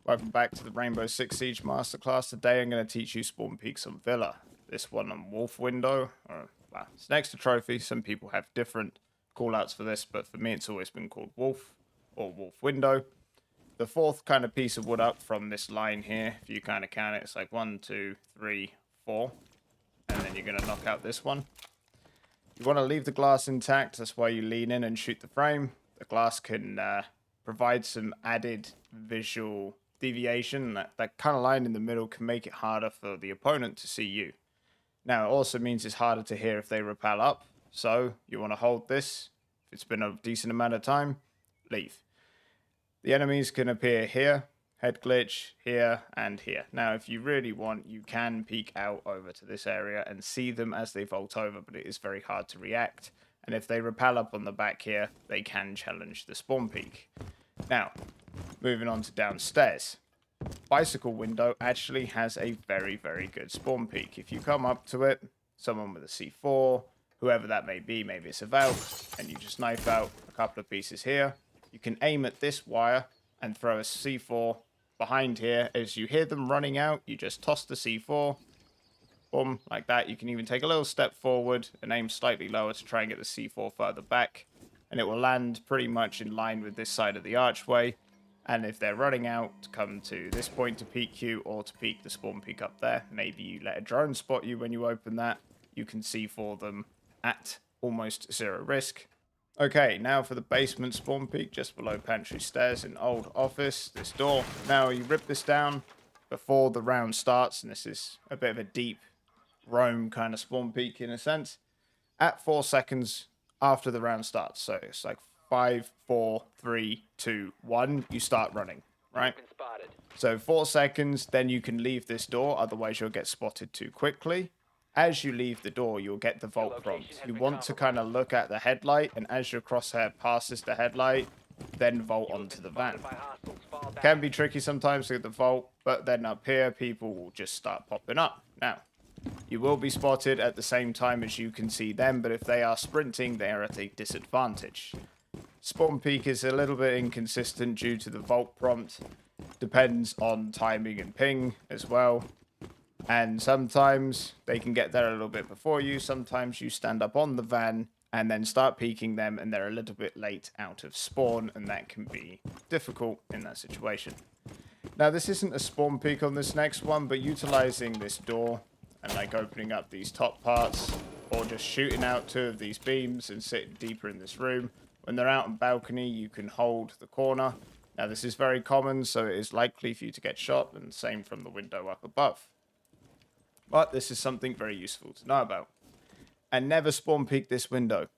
Welcome back to the Rainbow Six Siege Masterclass. Today I'm going to teach you spawn peaks on Villa. This one on Wolf Window. Well, it's next to Trophy. Some people have different callouts for this, but for me it's always been called Wolf or Wolf Window. The fourth kind of piece of wood up from this line here, if you kind of count it, it's like 1, 2, 3, 4. And then you're going to knock out this one. You want to leave the glass intact. That's why you lean in and shoot the frame. The glass can provide some added visual deviation. That kind of line in the middle can make it harder for the opponent to see you. Now, it also means it's harder to hear if they rappel up. So you want to hold this. If it's been a decent amount of time, leave. The enemies can appear here, head glitch, here, and here. Now, if you really want, you can peek out over to this area and see them as they vault over, but it is very hard to react. And if they rappel up on the back here, they can challenge the spawn peak. Now, moving on to downstairs. Bicycle window actually has a very, very good spawn peak. If you come up to it, someone with a C4, whoever that may be, maybe it's a Valve, and you just knife out a couple of pieces here, you can aim at this wire and throw a C4 behind here. As you hear them running out, you just toss the C4, boom, like that. You can even take a little step forward and aim slightly lower to try and get the C4 further back, and it will land pretty much in line with this side of the archway. And if they're running out, come to this point to peek you or to peek the spawn peak up there. Maybe you let a drone spot you when you open that. You can C4 them at almost zero risk. Okay, now for the basement spawn peak just below pantry stairs in old office, this door. Now you rip this down before the round starts, and this is a bit of a deep roam kind of spawn peak in a sense, at 4 seconds after the round starts. So it's like 5, 4, 3, 2, 1, you start running, right? So 4 seconds, then you can leave this door, otherwise you'll get spotted too quickly. As you leave the door, you'll get the vault prompt. You want to kind of look at the headlight, and as your crosshair passes the headlight, then vault onto the van. Can be tricky sometimes with the vault, but then up here, people will just start popping up. Now, you will be spotted at the same time as you can see them, but if they are sprinting, they are at a disadvantage. Spawn peak is a little bit inconsistent due to the vault prompt. Depends on timing and ping as well. And sometimes they can get there a little bit before you. Sometimes you stand up on the van and then start peeking them, and they're a little bit late out of spawn, and that can be difficult in that situation. Now, this isn't a spawn peak on this next one, but utilizing this door and like opening up these top parts, or just shooting out 2 of these beams and sitting deeper in this room. When they're out on balcony, you can hold the corner. Now, this is very common, so it is likely for you to get shot, and same from the window up above. But this is something very useful to know about. And never spawn peek this window.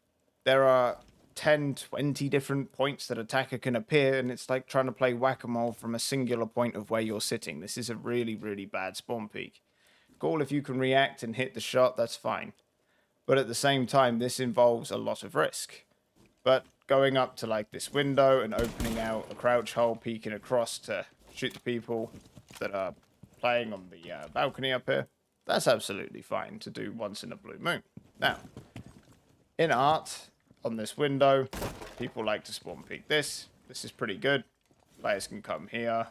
There are 10, 20 different points that attacker can appear, and it's like trying to play whack-a-mole from a singular point of where you're sitting. This is a really, really bad spawn peek. Cool, if you can react and hit the shot, that's fine. But at the same time, this involves a lot of risk. But going up to like this window and opening out a crouch hole, peeking across to shoot the people that are playing on the balcony up here, that's absolutely fine to do once in a blue moon. Now, in art, on this window, people like to spawn peek this. This is pretty good. Players can come here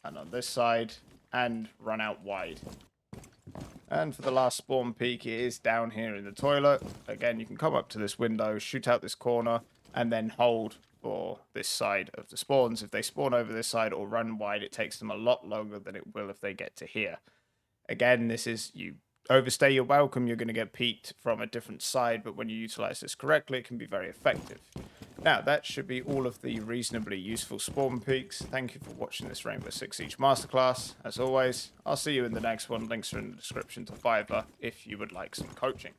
and on this side and run out wide. And for the last spawn peek, it is down here in the toilet. Again, you can come up to this window, shoot out this corner, and then hold for this side of the spawns. If they spawn over this side or run wide, it takes them a lot longer than it will if they get to here. Again, this is, you overstay your welcome, you're going to get peeked from a different side, but when you utilize this correctly, it can be very effective. Now, that should be all of the reasonably useful spawn peaks. Thank you for watching this Rainbow Six Siege Masterclass. As always, I'll see you in the next one. Links are in the description to Fiverr if you would like some coaching.